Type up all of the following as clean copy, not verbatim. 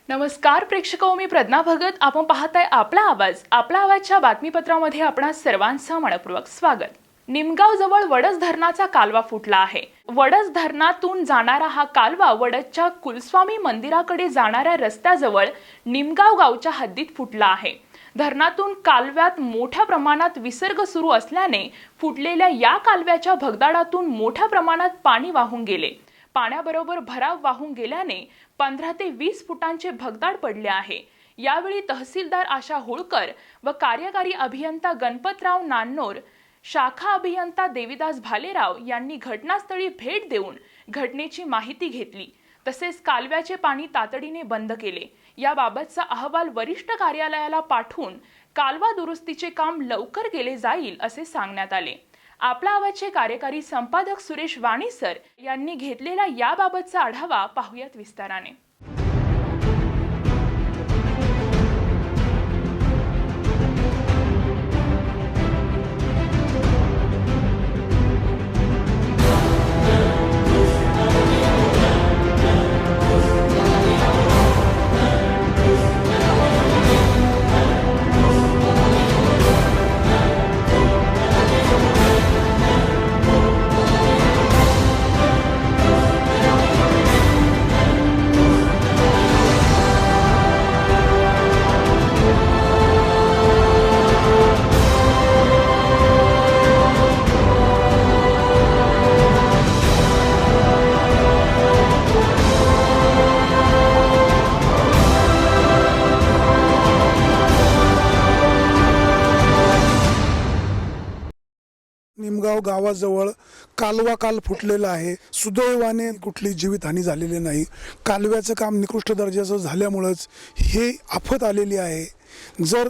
नमस्कार प्रेक्षको, मी प्रज्ञा भगत. आपण पाहताय आपला आवाजच्या बातमीपत्रामध्ये आपणा सर्वांचं मनपूर्वक स्वागत. निमगाव जवळ वडस धरणाचा कालवा फुटला आहे. वडस धरणातून जाणारा हा कालवा वडसच्या कुलस्वामी मंदिराकडे जाणाऱ्या रस्त्याजवळ निमगाव गावच्या हद्दीत फुटला आहे. धरणातून कालव्यात मोठ्या प्रमाणात विसर्ग सुरू असल्याने फुटलेल्या या कालव्याच्या भगदाडातून मोठ्या प्रमाणात पाणी वाहून गेले. पाण्याबरोबर भराव वाहून गेल्याने 15 ते 20 फुटांचे भगदाड पडले आहे. यावेळी तहसीलदार आशा होळकर व कार्यकारी अभियंता गणपतराव नान्नोर, शाखा अभियंता देविदास भालेराव यांनी घटनास्थळी भेट देऊन घटनेची माहिती घेतली. तसेच कालव्याचे पाणी तातडीने बंद केले. याबाबतचा अहवाल वरिष्ठ कार्यालयाला पाठवून कालवा दुरुस्तीचे काम लवकर केले जाईल असे सांगण्यात आले. आपला आवाजचे कार्यकारी संपादक सुरेश वाणी सर यांनी घेतलेला याबाबतचा आढावा पाहूयात विस्ताराने. निमगाव गावाजवळ कालवा काल फुटलेला आहे. सुदैवाने कुठली जीवितहानी झालेली नाही. कालव्याचं काम निकृष्ट दर्जाचं झाल्यामुळेच हे आफत आलेली आहे. जर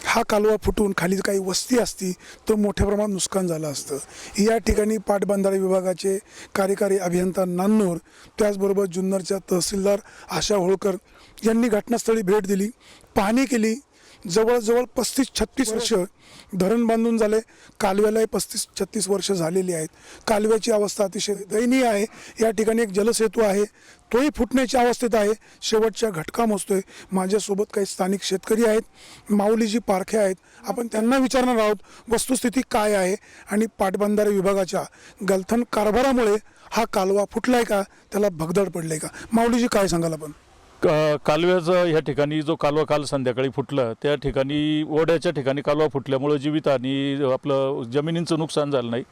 हा कालवा फुटून खाली काही वस्ती असती तर मोठ्या प्रमाणात नुकसान झालं असतं. या ठिकाणी पाटबंधारे विभागाचे कार्यकारी अभियंता नान्नोर, त्याचबरोबर जुन्नरच्या तहसीलदार आशा होळकर यांनी घटनास्थळी भेट दिली, पाहणी केली. जवळजवळ 35-36 वर्ष धरण बांधून झाले. कालव्यालाही 35-36 वर्ष झालेली आहेत. कालव्याची अवस्था अतिशय दयनीय आहे. या ठिकाणी एक जलसेतू आहे, तोही फुटण्याच्या अवस्थेत आहे. शेवटच्या घटका मोजतोय. माझ्यासोबत काही स्थानिक शेतकरी आहेत, माऊलीजी पारखे आहेत. आपण त्यांना विचारणार आहोत वस्तुस्थिती काय आहे आणि पाटबंधारे विभागाच्या गलथन कारभारामुळे हा कालवा फुटलाय का, त्याला भगदड पडले का. माऊलीजी काय सांगाल आपण? कालव्याचा ह्या ठिकाणी जो कालवा काल संध्याकाळी फुटला त्या ठिकाणी ओढ्याच्या ठिकाणी कालवा फुटल्यामुळे जीवित आणि आपलं जमिनींचं नुकसान झालं नाही.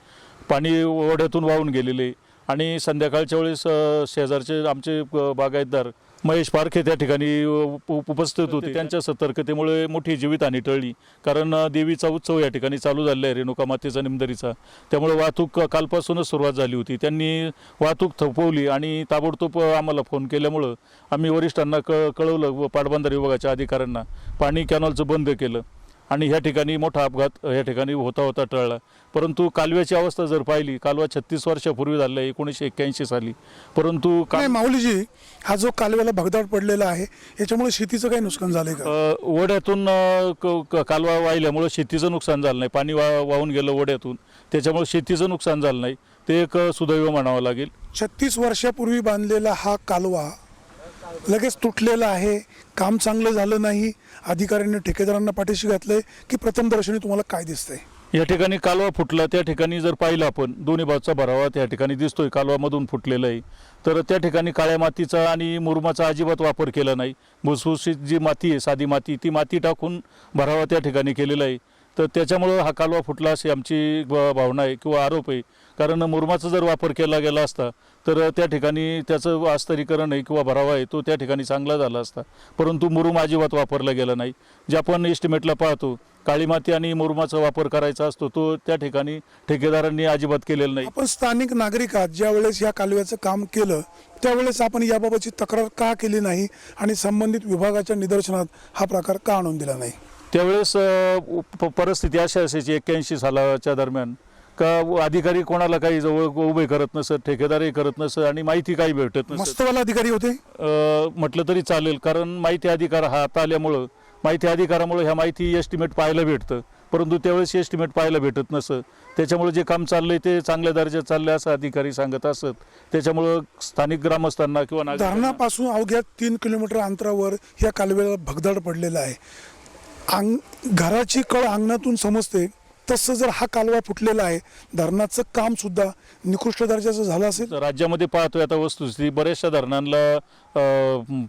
पाणी ओढ्यातून वाहून गेलेले आणि संध्याकाळच्या वेळेस शेजारचे आमचे बागायतदार महेश पारखे त्या ठिकाणी उपस्थित होते. त्यांच्या सतर्कतेमुळे मोठी जीवितहानी टळली. कारण देवीचा उत्सव या ठिकाणी चालू झालेला आहे, रेणुका मातेचा निमदरीचा. त्यामुळे वाहतूक कालपासूनच सुरुवात झाली होती. त्यांनी वाहतूक थोपवली आणि ताबडतोब आम्हाला फोन केल्यामुळं आम्ही वरिष्ठांना कळवलं, पाटबंधारे विभागाच्या अधिकाऱ्यांना. पाणी कॅनॉलचं बंद केलं आणि ह्या ठिकाणी मोठा अपघात ह्या ठिकाणी होता टळला. परंतु कालव्याची अवस्था जर पाहिली, कालवा 36 वर्षापूर्वी झाला आहे, 1981 साली. परंतु माऊलीजी, हा जो कालव्याला भगदाड पडलेला आहे याच्यामुळे शेतीचं काही नुकसान झालंय का? ओढ्यातून कालवा वाहिल्यामुळे शेतीचं नुकसान झालं नाही. पाणी वाहून गेलं ओढ्यातून, त्याच्यामुळे शेतीचं नुकसान झालं नाही. ते एक सुदैव म्हणावं लागेल. 36 वर्षापूर्वी बांधलेला हा कालवा लगेच तुटलेला आहे. काम चांगलं झालं नाही. अधिकाऱ्यांनी ठेकेदारांना पाठीशी घातलंय की प्रथम दर्शनी तुम्हाला काय दिसतंय? या ठिकाणी कालवा फुटला त्या ठिकाणी जर पाहिलं आपण, दोन्ही बाजूचा भरावा त्या ठिकाणी दिसतोय. कालवामधून फुटलेला आहे. तर त्या ठिकाणी काळ्या मातीचा आणि मुरुमाचा अजिबात वापर केला नाही. भुसभुशीत जी माती आहे, साधी माती, ती माती टाकून भरावा त्या ठिकाणी केलेला आहे. तर त्याच्यामुळं हा कालवा फुटला अशी आमची भावना आहे किंवा आरोप आहे. कारण मुरुमाचा जर वापर केला गेला असता तर त्या ठिकाणी त्याचं अस्तरीकरण आहे किंवा भरावा आहे तो त्या ठिकाणी चांगला झाला असता. परंतु मुरुम अजिबात वापरला गेला नाही. जे आपण एस्टिमेटला पाहतो काळी माती आणि मुरुमाचा वापर करायचा असतो तो त्या ठिकाणी ठेकेदारांनी अजिबात केलेला नाही. आपण स्थानिक नागरिक आहात, ज्या वेळेस या कालव्याचं काम केलं त्यावेळेस आपण याबाबतची तक्रार का केली नाही आणि संबंधित विभागाच्या निदर्शनात हा प्रकार का आणून दिला नाही? त्यावेळेस परिस्थिती अशी असायची 81 सालाच्या दरम्यान का अधिकारी कोणाला काही जवळ उभे करत नसत, ठेकेदारही करत नसत आणि माहिती काही भेटत नसत. मस्तवाला अधिकारी होते म्हटलं तरी चालेल. कारण माहिती अधिकार हात आल्यामुळं माहिती अधिकारामुळे ह्या माहिती एस्टिमेट पाहायला भेटतं. परंतु त्यावेळेस एस्टिमेट पाहायला भेटत नसं. त्याच्यामुळे जे काम चाललंय ते चांगल्या दर्जात चाललंय असं अधिकारी सांगत असत. त्याच्यामुळं स्थानिक ग्रामस्थांना किंवा नागरिकांना धरणापासून अवघ्या 3 किलोमीटर अंतरावर ह्या कालव्याला भगदाड पडलेला आहे. घराची कळ अंगणातून समजते तसं जर हा कालवा फुटलेला आहे, धरणाचं काम सुद्धा निकृष्ट दर्जाचं झालं असेल. राज्यामध्ये पाहतोय आता वस्तुस्थिती बऱ्याचशा धरणांना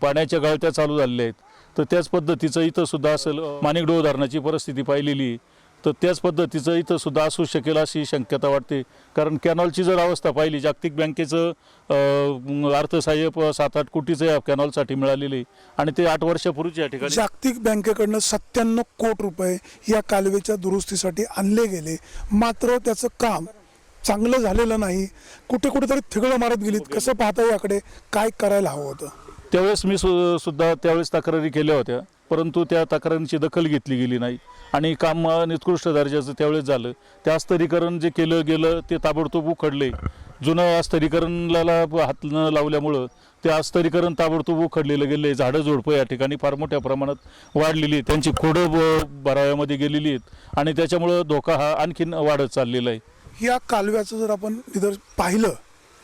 पाण्याच्या गळत्या चालू झालेल्या आहेत. तर त्याच पद्धतीचं इथं सुद्धा असेल. माणिकडोह धरणाची परिस्थिती पाहिलेली तर त्याच पद्धतीचं इथं सुद्धा असू शकेल अशी शक्यता वाटते. कारण कॅनॉलची जर अवस्था पाहिली, जागतिक बँकेचं अर्थसहाय्य 7-8 कोटीचं या कॅनॉलसाठी मिळालेले आहे आणि ते 8 वर्षापूर्वीच या ठिकाणी जागतिक बँकेकडनं 97 कोटी रुपये या कालव्याच्या दुरुस्तीसाठी आणले गेले, मात्र त्याचं काम चांगलं झालेलं नाही. कुठेतरी थिगळं मारत गेलीत. कसं पाहता याकडे काय करायला हवं होतं? त्यावेळेस मी सुद्धा त्यावेळेस तक्रारी केल्या होत्या, परंतु त्या तक्रारींची दखल घेतली गेली नाही आणि काम निकृष्ट दर्जाचं त्यावेळेस झालं. ते अस्तरीकरण जे केलं गेलं ते ताबडतोब उखडले. जुनं अस्तरीकरणाला हात न लावल्यामुळं ते अस्तरीकरण ताबडतोब उखडलेलं गेले. झाडं झुडपं या ठिकाणी फार मोठ्या प्रमाणात वाढलेली आहेत, त्यांची खोडं भराव्यामध्ये गेलेली आहेत आणि त्याच्यामुळं धोका हा आणखीन वाढत चाललेला आहे. या कालव्याचं जर आपण पाहिलं,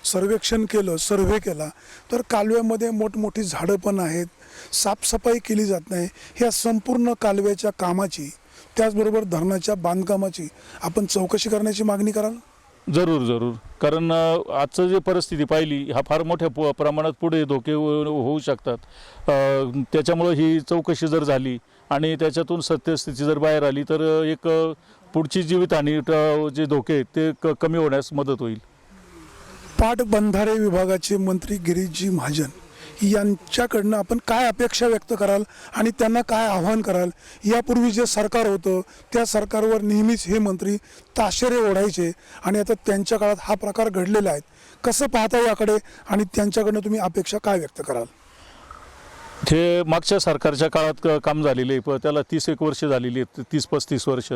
सर्वेक्षण केलं, सर्व्हे केला, तर कालव्यामध्ये मोठमोठी झाडं पण आहेत, साफसफाई केली जात नाही. ह्या संपूर्ण कालव्याच्या कामाची, त्याचबरोबर धरणाच्या बांधकामाची आपण चौकशी करण्याची मागणी कराल? जरूर. कारण आजचं जे परिस्थिती पाहिली हा फार मोठ्या प्रमाणात पुढे धोके होऊ शकतात. त्याच्यामुळं ही चौकशी जर झाली आणि त्याच्यातून सत्यस्थिती जर बाहेर आली तर एक पुढची जीवितहानी जे धोके आहेत ते कमी होण्यास मदत होईल. पाटबंधारे विभागाचे मंत्री गिरीशजी महाजन यांच्याकडनं आपण काय अपेक्षा व्यक्त कराल आणि त्यांना काय आव्हान कराल? यापूर्वी जे सरकार होतं त्या सरकारवर नेहमीच हे मंत्री ताशेरे ओढायचे आणि आता त्यांच्या काळात हा प्रकार घडलेला आहे. कसं पाहता याकडे आणि त्यांच्याकडनं तुम्ही अपेक्षा काय व्यक्त कराल? हे मागच्या सरकारच्या काळात काम झालेले आहे, त्याला 30-1 वर्ष झालेली आहेत, 30-35 वर्ष.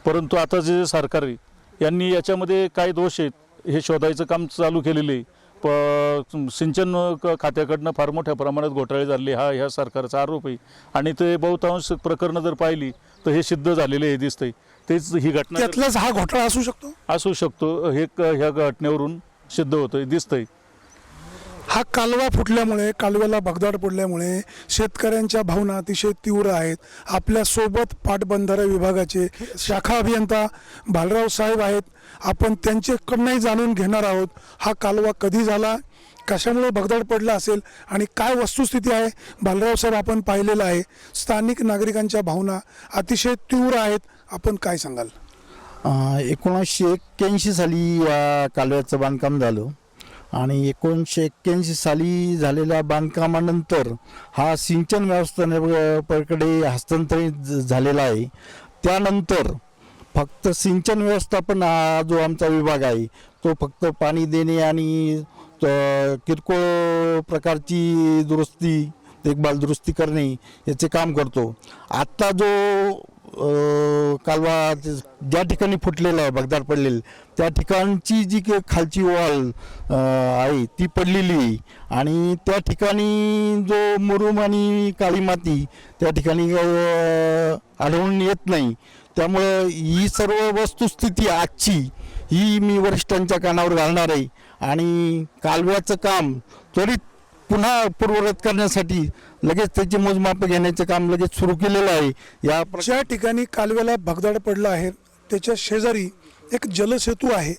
परंतु आता जे सरकार आहे यांनी याच्यामध्ये काय दोष आहेत हे शोधायचं काम चालू केलेलं आहे. सिंचन खात्याकडनं फार मोठ्या प्रमाणात घोटाळे झाले हा ह्या सरकारचा आरोप आहे आणि ते बहुतांश प्रकरणं जर पाहिली तर हे सिद्ध झालेले हे दिसतंय. तेच ही घटना त्यातलाच हा घोटाळा असू शकतो हे ह्या घटनेवरून सिद्ध होतंय, दिसतंय. हा कालवा फुटल्यामुळे, कालव्याला भगदाड पडल्यामुळे शेतकऱ्यांच्या भावना अतिशय तीव्र आहेत. आपल्यासोबत पाटबंधारे विभागाचे शाखा अभियंता भालराव साहेब आहेत. आपण त्यांच्याकडनंही जाणून घेणार आहोत हा कालवा कधी झाला, कशामुळे भगदाड पडला असेल आणि काय वस्तुस्थिती आहे. भालराव साहेब, आपण पाहिलेलं आहे स्थानिक नागरिकांच्या भावना अतिशय तीव्र आहेत. आपण काय सांगाल? 1981 साली या कालव्याचं बांधकाम झालं आणि 1981 साली झालेल्या बांधकामानंतर हा सिंचन व्यवस्थापनाकडे हस्तांतरित झालेला आहे. त्यानंतर फक्त सिंचन व्यवस्थापन हा जो आमचा विभाग आहे तो फक्त पाणी देणे आणि किरकोळ प्रकारची दुरुस्ती, देखभाल दुरुस्ती करणे याचे काम करतो. आत्ता जो कालवा ज्या ठिकाणी फुटलेला आहे, भगदाड पडलेली, त्या ठिकाणची जी खालची वॉल आहे ती पडलेली आहे आणि त्या ठिकाणी जो मुरुम आणि काळी माती त्या ठिकाणी आढळून येत नाही. त्यामुळं ही सर्व वस्तुस्थिती आजची ही मी वरिष्ठांच्या कानावर घालणार आहे आणि कालव्याचं काम त्वरित पुन्हा पूर्ववत करण्यासाठी लगेच त्याचे मोजमाप घेण्याचं काम लगेच सुरू केलेलं आहे. या ज्या ठिकाणी कालव्याला भगदाड पडला आहे त्याच्या शेजारी एक जलसेतू आहे,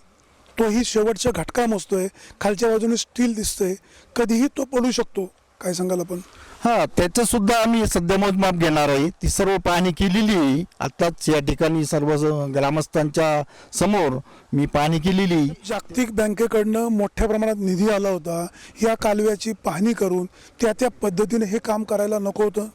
तोही शेवटचा घटका मोजतोय. खालच्या बाजूने स्टील दिसतंय, कधीही तो पडू शकतो. काय सांगाल आपण? हां, त्याचं सुद्धा आम्ही सध्या मोजमाप घेणार आहे. ती सर्व पाहणी केलेली आहे. आत्ताच या ठिकाणी सर्व ग्रामस्थांच्या समोर मी पाहणी केलेली. जागतिक बँकेकडनं मोठ्या प्रमाणात निधी आला होता. या कालव्याची पाहणी करून त्या पद्धतीने हे काम करायला नको होतं?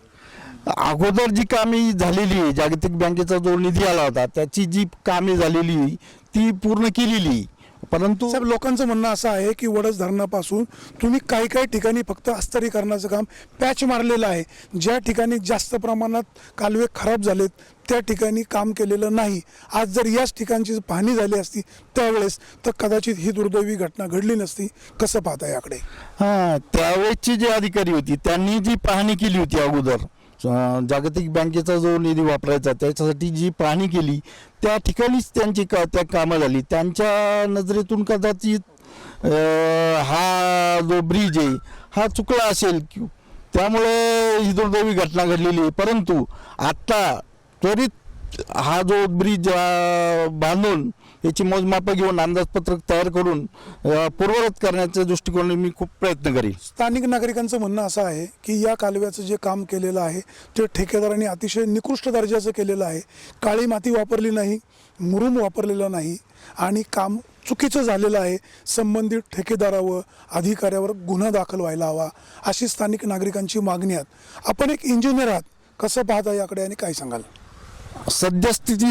अगोदर जी कामे झालेली आहे, जागतिक बँकेचा जो निधी आला होता त्याची जी कामे झालेली ती पूर्ण केलेली. परंतु साहेब, लोकांचं म्हणणं असं आहे की वडस धरणापासून तुम्ही काही ठिकाणी फक्त अस्तरीकरणाचं काम, पॅच मारलेलं आहे. ज्या ठिकाणी जास्त प्रमाणात कालवे खराब झालेत त्या ठिकाणी काम केलेलं नाही. आज जर याच ठिकाणची पाहणी झाली असती त्यावेळेस तर कदाचित ही दुर्दैवी घटना घडली नसती. कसं पाहता याकडे? हां, त्यावेळेसची जी अधिकारी होती त्यांनी जी पाहणी केली होती अगोदर जागतिक बँकेचा जो निधी वापरायचा त्याच्यासाठी जी पाहणी केली त्या ठिकाणीच त्यांची त्या कामं झाली. त्यांच्या नजरेतून कदाचित हा जो ब्रिज आहे हा चुकला असेल, त्यामुळे ही दुर्दैवी घटना घडलेली आहे. परंतु आत्ता त्वरित हा जो ब्रिज बांधून याची मोजमापं घेऊन अंदाजपत्रक तयार करून पूर्ववत करण्याच्या दृष्टिकोनाने मी खूप प्रयत्न करेन. स्थानिक नागरिकांचं म्हणणं असं आहे की या कालव्याचं जे काम केलेलं आहे ते ठेकेदारांनी अतिशय निकृष्ट दर्जाचं केलेलं आहे. काळी माती वापरली नाही, मुरुम वापरलेला नाही आणि काम चुकीचं झालेलं आहे. संबंधित ठेकेदारावर अधिकाऱ्यावर गुन्हा दाखल व्हायला हवा अशी स्थानिक नागरिकांची मागणी आहे. आपण एक इंजिनियर आहात, कसं पाहता याकडे आणि काय सांगाल?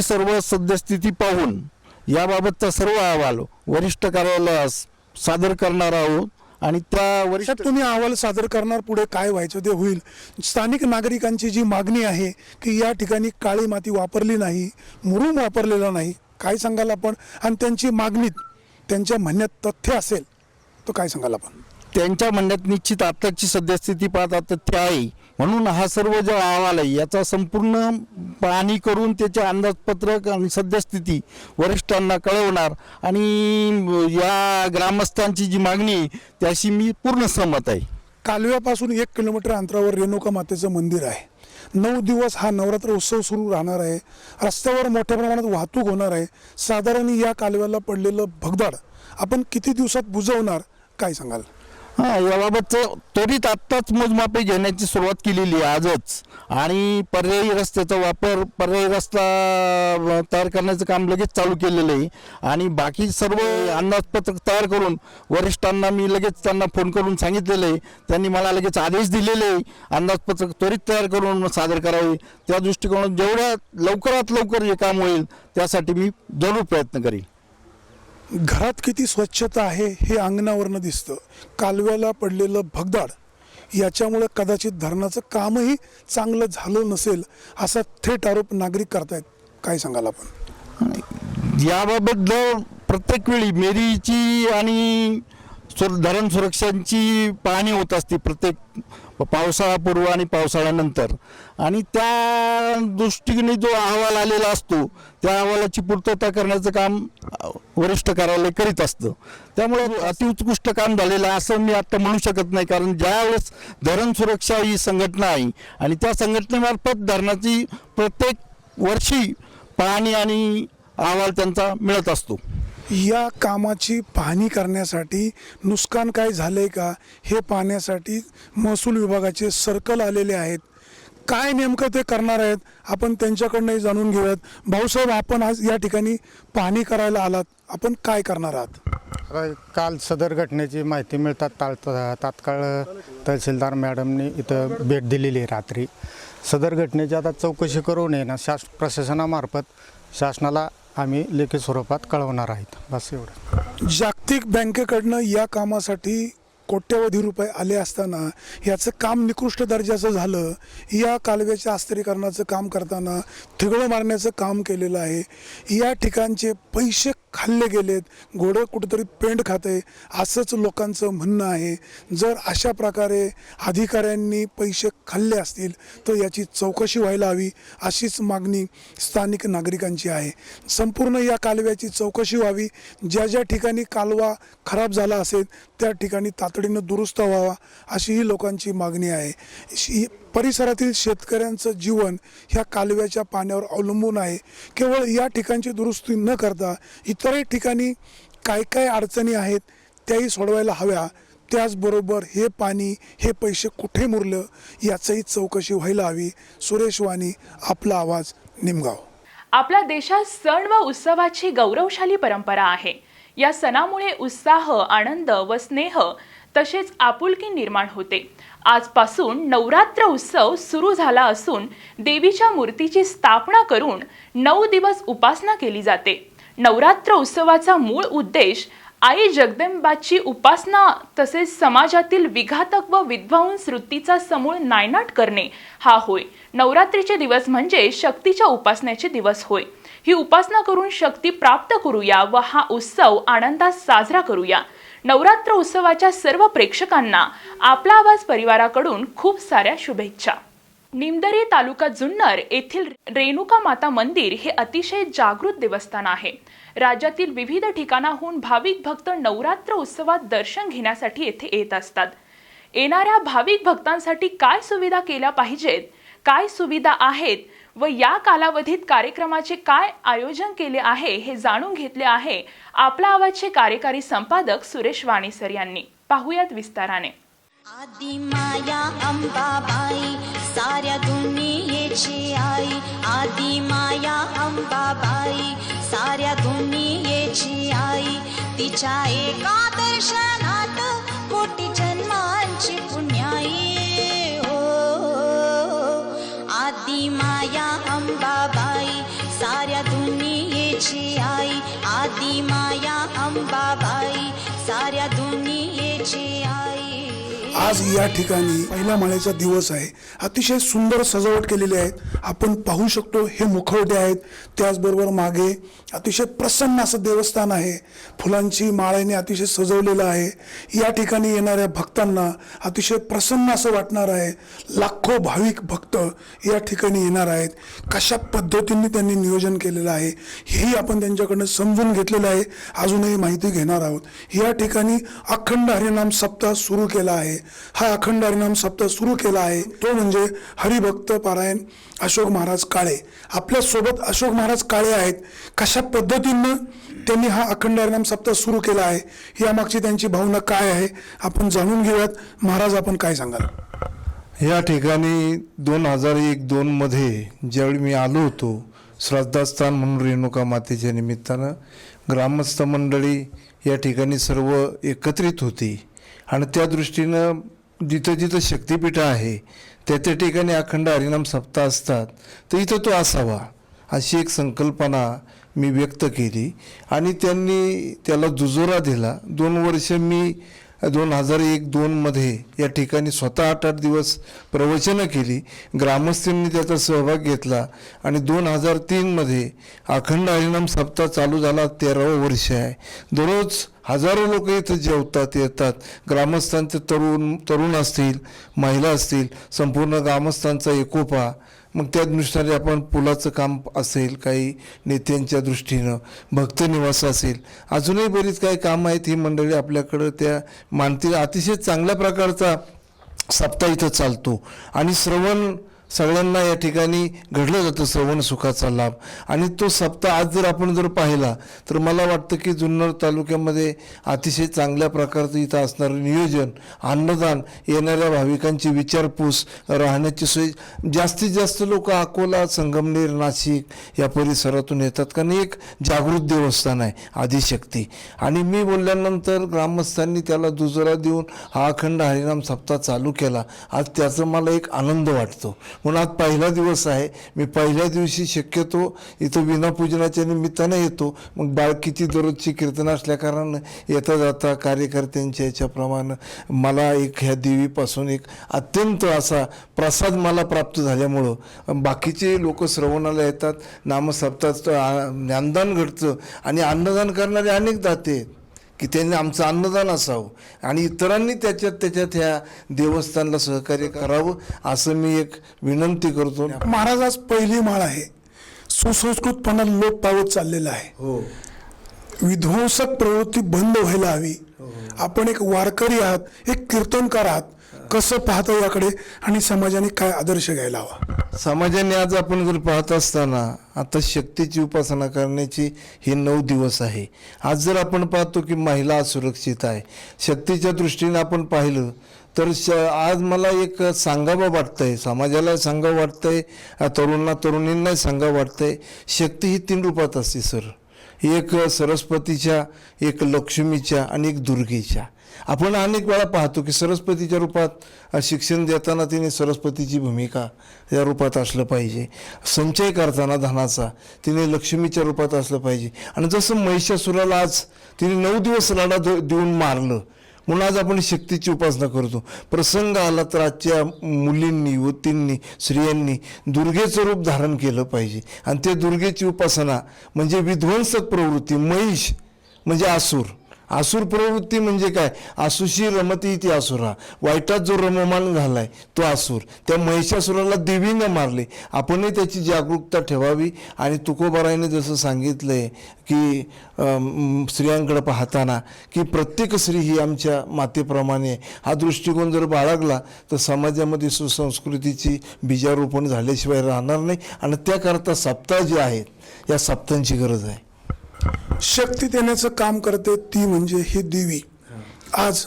सर्व सद्यस्थिती पाहून याबाबतचा सर्व अहवाल वरिष्ठ कार्यालयास सादर करणार आहोत आणि त्या वर्षात तुम्ही अहवाल सादर करणार, पुढे काय व्हायचं ते होईल. स्थानिक नागरिकांची जी मागणी आहे की या ठिकाणी काळी माती वापरली नाही, मुरुम वापरलेला नाही, काय सांगाल आपण? आणि त्यांची मागणीत त्यांच्या म्हणण्यात तथ्य असेल तर काय सांगाल आपण? त्यांच्या म्हणण्यात निश्चित आताची सद्यस्थिती पाहता तथ्य आहे. म्हणून हा सर्व जो अहवाल आहे याचा संपूर्ण पाहणी करून त्याचे अंदाजपत्रक आणि सद्यस्थिती वरिष्ठांना कळवणार आणि या ग्रामस्थांची जी मागणी आहे त्याशी मी पूर्ण सहमत आहे. कालव्यापासून 1 किलोमीटर अंतरावर रेणुका मातेचं मंदिर आहे. 9 दिवस हा नवरात्र उत्सव सुरू राहणार आहे. रस्त्यावर मोठ्या प्रमाणात वाहतूक होणार आहे. साधारण या कालव्याला पडलेलं भगदाड आपण किती दिवसात बुजवणार, काय सांगाल? याबाबतचं त्वरित आत्ताच मोजमापे घेण्याची सुरुवात केलेली आहे आजच, आणि पर्यायी रस्त्याचा वापर, पर्यायी रस्ता तयार करण्याचं काम लगेच चालू केलेलं आहे. आणि बाकी सर्व अंदाजपत्रक तयार करून वरिष्ठांना मी लगेच त्यांना फोन करून सांगितलेलं आहे. त्यांनी मला लगेच आदेश दिलेले आहे अंदाजपत्रक त्वरित तयार करून सादर करावे. त्या दृष्टिकोनातून जेवढ्या लवकरात लवकर हे काम होईल त्यासाठी मी जरूर प्रयत्न करेन. घरात किती स्वच्छता आहे हे अंगणावरनं दिसतं. कालव्याला पडलेलं भगदाड याच्यामुळे कदाचित धरणाचं कामही चांगलं झालं नसेल असा थेट आरोप नागरिक करतायत, काय सांगाल आपण? याबाबत प्रत्येक वेळी मेरीची आणि धरण सुरक्षांची पाहणी होत असते प्रत्येक पावसाळापूर्व आणि पावसाळ्यानंतर, आणि त्या दृष्टीने जो अहवाल आलेला असतो त्या अहवालाची पूर्तता करण्याचं काम वरिष्ठ कार्यालय करीत असतं. त्यामुळे अतिउत्कृष्ट काम झालेलं आहे असं मी आता म्हणू शकत नाही, कारण ज्यावेळेस धरण सुरक्षा ही संघटना आहे आणि त्या संघटनेमार्फत धरणाची प्रत्येक वर्षी पाहणी आणि अहवाल त्यांचा मिळत असतो. या कामाची पाहणी करण्यासाठी नुकसान काय झालंय का हे पाहण्यासाठी महसूल विभागाचे सर्कल आलेले आहेत. काय नेमकं ते करणार आहेत आपण त्यांच्याकडनंही जाणून घेऊयात. भाऊसाहेब, आपण आज या ठिकाणी पाहणी करायला आलात, आपण काय करणार आहात? काल सदर घटनेची माहिती मिळतात तात्काळ तहसीलदार मॅडमनी इथं भेट दिलेली आहे रात्री. सदर घटनेची आता चौकशी करून आहे ना प्रशासनामार्फत शासनाला आम्ही लेखी स्वरूपात कळवणार आहेत. बस एवढं. जागतिक बँकेकडनं या कामासाठी कोट्यवधी रुपये आले असताना याचं काम निकृष्ट दर्जाचं झालं. या कालव्याच्या अस्थिरीकरणाचं काम करताना थिगळं मारण्याचं काम केलेलं आहे. या ठिकाणचे पैसे खाल्ले गेलेत, घोडं कुठंतरी पेंड खाते असंच लोकांचं म्हणणं आहे. जर अशा प्रकारे अधिकाऱ्यांनी पैसे खाल्ले असतील तर याची चौकशी व्हायला हवी अशीच मागणी स्थानिक नागरिकांची आहे. संपूर्ण या कालव्याची चौकशी व्हावी. ज्या ज्या ठिकाणी कालवा खराब झाला असेल त्या ठिकाणी तातडीनं दुरुस्त व्हावा अशी ही लोकांची मागणी आहे. परिसरातील शेतकऱ्यांचं जीवन ह्या कालव्याच्या पाण्यावर अवलंबून आहे. केवळ या ठिकाणची दुरुस्ती न करता इतरही ठिकाणी काय काय अडचणी आहेत त्याही सोडवायला हव्या. त्याचबरोबर हे पाणी, हे पैसे कुठे मुरलं याचंही चौकशी व्हायला हवी. सुरेश वाणी, आपला आवाज, निमगाव. आपल्या देशात सण व उत्सवाची गौरवशाली परंपरा आहे. या सणामुळे उत्साह, आनंद व स्नेह तसेच आपुलकी निर्माण होते. आजपासून नवरात्र उत्सव सुरू झाला असून देवीच्या मूर्तीची स्थापना करून 9 दिवस उपासना केली जाते. नवरात्र उत्सवाचा मूळ उद्देश आई जगदंबाची उपासना तसेच समाजातील विघातक व विध्वंस वृत्तीचा समूळ नायनाट करणे हा होय. नवरात्रीचे दिवस म्हणजे शक्तीच्या उपासनेचे दिवस होय. ही उपासना करून शक्ती प्राप्त करूया व हा उत्सव आनंदात साजरा करूया. नवरात्र उत्सवाच्या सर्व प्रेक्षकांना आपला आवाज परिवाराकडून खूप साऱ्या शुभेच्छा. निमदरी तालुका जुन्नर येथील रेणुका माता मंदिर हे अतिशय जागृत देवस्थान आहे. राज्यातील विविध ठिकाणाहून भाविक भक्त नवरात्र उत्सवात दर्शन घेण्यासाठी येथे येत असतात. येणाऱ्या भाविक भक्तांसाठी काय सुविधा केल्या पाहिजेत, काय सुविधा आहेत व या कालावधीत कार्यक्रमाचे काय आयोजन केले आहे हे जाणून घेतले आहे आपला आवाजचे कार्यकारी संपादक सुरेश वाणीसर यांनी. पाहुयात विस्ताराने. आदि माया अंबाबाई साऱ्या दुनियेची आई. आदि माया अंबाबाई साऱ्या दुनियेची आई. तिच्या एका दर्शनात कोटी जन्मांची पुण्याई हो. आदि माया अंबाबाई साऱ्या दुनियेची आई. आदि माया अंबाबाई साऱ्या दुनियेची आई. आज या ठिकाणी पहिल्या माळेचा दिवस आहे. अतिशय सुंदर सजावट केलेली आहे. आपण पाहू शकतो हे मुखवटे आहेत. त्याचबरोबर मागे अतिशय प्रसन्न असं देवस्थान आहे. फुलांची माळेने अतिशय सजवलेलं आहे. या ठिकाणी येणाऱ्या भक्तांना अतिशय प्रसन्न असं वाटणार आहे. लाखो भाविक भक्त या ठिकाणी येणार आहेत. कशा पद्धतीने त्यांनी नियोजन केलेलं आहे हेही आपण त्यांच्याकडनं समजून घेतलेलं आहे. अजूनही माहिती घेणार आहोत. या ठिकाणी अखंड हरिनाम सप्ताह सुरू केला आहे. हा अखंड हरिनाम सप्ताह सुरू केला आहे तो म्हणजे हरिभक्त पारायण अशोक महाराज काळे. आपल्या सोबत अशोक महाराज काळे आहेत. कशा पद्धतीनं त्यांनी हा अखंड हरिनाम सप्ताह सुरू केला आहे यामागची त्यांची भावना काय आहे आपण जाणून घेऊयात. महाराज, आपण काय सांगाल? या ठिकाणी 2001-2 मध्ये ज्यावेळी मी आलो होतो श्रद्धास्थान म्हणून रेणुका मातेच्या निमित्तानं ग्रामस्थ मंडळी या ठिकाणी सर्व एकत्रित होती आणि त्या दृष्टीनं जिथं जिथं शक्तिपीठ आहे त्या ठिकाणी अखंड हरिनाम सप्ताह असतात तर इथं तो असावा अशी एक संकल्पना मी व्यक्त केली आणि त्यांनी त्याला दुजोरा दिला. 2 वर्ष मी 2001-2 मध्ये या ठिकाणी स्वतः 8-8 दिवस प्रवचनं केली. ग्रामस्थांनी त्याचा सहभाग घेतला आणि 2003 मध्ये अखंड हरिनाम सप्ताह चालू झाला. 13वं वर्ष आहे. दररोज हजारो लोक इथं जेवतात येतात. ग्रामस्थांचे तरुण असतील, महिला असतील, संपूर्ण ग्रामस्थांचा एकोपा. मग त्या दृष्टीने आपण पुलाचं काम असेल, काही नेत्यांच्या दृष्टीनं भक्तनिवास असेल, अजूनही बरीच काही कामं आहेत. ही मंडळी आपल्याकडं त्या मानतील. अतिशय चांगल्या प्रकारचा सप्ताह इथं चालतो आणि श्रवण सगळ्यांना या ठिकाणी घडलं जातं, श्रवण सुखाचा लाभ. आणि तो सप्ताह आज जर आपण पाहिला तर मला वाटतं की जुन्नर तालुक्यामध्ये अतिशय चांगल्या प्रकारचं इथं असणारं नियोजन, अन्नदान, येणाऱ्या भाविकांची विचारपूस, राहण्याची सोय. जास्तीत जास्त लोक अकोला, संगमनेर, नाशिक या परिसरातून येतात कारण एक जागृत देवस्थान आहे आदिशक्ती. आणि मी बोलल्यानंतर ग्रामस्थांनी त्याला दुजोरा देऊन हा अखंड हरिनाम सप्ताह चालू केला. आज त्याचा मला एक आनंद वाटतो. म्हणून आज पहिला दिवस आहे. मी पहिल्या दिवशी शक्यतो इथं विनापूजनाच्या निमित्तानं येतो. मग बाळकीची दररोजची कीर्तन असल्या कारणानं येता जाता कार्यकर्त्यांच्या याच्याप्रमाणे मला एक ह्या देवीपासून एक अत्यंत असा प्रसाद मला प्राप्त झाल्यामुळं बाकीचे लोक श्रवणाला येतात. नामसप्ताहाचं ज्ञानदान घडतं आणि अन्नदान करणारे अनेक दाते आहेत की त्यांनी आमचं अन्नदान असावं आणि इतरांनी त्याच्यात ह्या देवस्थानला सहकार्य करावं असं मी एक विनंती करतो. महाराज, आज पहिली माळ आहे. सुसंस्कृतपणा लोप पावत चाललेला आहे. हो, विध्वंसक प्रवृत्ती बंद व्हायला हवी. आपण एक वारकरी आहात, एक कीर्तनकार आहात. कसं पाहता याकडे आणि समाजाने काय आदर्श घ्यायला हवा? समाजाने आज आपण जर पाहत असताना आता शक्तीची उपासना करण्याची हे 9 दिवस आहे. आज जर आपण पाहतो की महिला असुरक्षित आहे. शक्तीच्या दृष्टीने आपण पाहिलं तर आज मला एक सांगावं वाटतंय, समाजाला सांगावं वाटतंय, तरुणींना सांगावं वाटतंय. शक्ती ही 3 रूपात असते सर. एक सरस्वतीच्या, एक लक्ष्मीच्या आणि एक दुर्गेच्या. आपण अनेक वेळा पाहतो की सरस्वतीच्या रूपात शिक्षण देताना तिने सरस्वतीची भूमिका या रूपात असलं पाहिजे. संचय करताना धनाचा तिने लक्ष्मीच्या रूपात असलं पाहिजे. आणि जसं महिषासुराला आज तिने 9 दिवस लढा देऊन मारलं म्हणून आज आपण शक्तीची उपासना करतो. प्रसंग आला तर आजच्या मुलींनी, युवतींनी, स्त्रियांनी दुर्गेचं रूप धारण केलं पाहिजे. आणि त्या दुर्गेची उपासना म्हणजे विध्वंसक प्रवृत्ती. महिष म्हणजे असुर आसुर प्रवृत्ती म्हणजे काय? आसुशी रमती ती आसुरा, वाईटात जो रममान झालाय तो आसूर. त्या महिषासुराला देवीनं मारले. आपणही त्याची जागरूकता ठेवावी. आणि तुकोबारायने जसं सांगितलंय की स्त्रियांकडे पाहताना की प्रत्येक स्त्री ही आमच्या मातेप्रमाणे, हा दृष्टिकोन जर बाळगला तर समाजामध्ये सुसंस्कृतीची बीजारोपण झाल्याशिवाय राहणार नाही. आणि त्याकरता सप्ताह जे आहेत या सप्ताहांची गरज आहे. शक्ती देण्याचं काम करते ती म्हणजे ही देवी. आज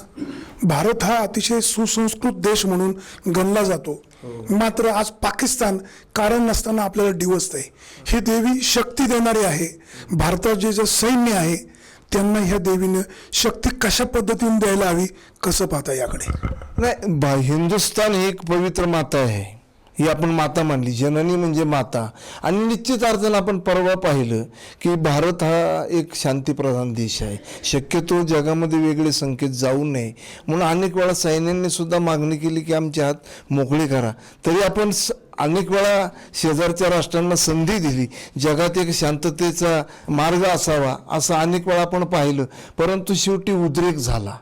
भारत हा अतिशय सुसंस्कृत देश म्हणून गणला जातो, मात्र आज पाकिस्तान कारण नसताना आपल्याला डिवचतंय. ही देवी शक्ती देणारी आहे. भारताचे जे सैन्य आहे त्यांना ह्या देवीनं शक्ती कशा पद्धतीने द्यायला हवी, कसं पाहता याकडे? नाही, हिंदुस्थान ही एक पवित्र माता आहे. ही आपण माता मानली, जननी म्हणजे माता. आणि निश्चित अर्थानं आपण परवा पाहिलं की भारत हा एक शांतीप्रधान देश आहे. शक्यतो जगामध्ये वेगळे संकेत जाऊ नये म्हणून अनेक वेळा सैन्यांनी सुद्धा मागणी केली की आमचे हात मोकळे करा. तरी आपण अनेक वेळा शेजारच्या राष्ट्रांना संधी दिली, जगात एक शांततेचा मार्ग असावा असं अनेक वेळा आपण पाहिलं. परंतु शेवटी उद्रेक झाला.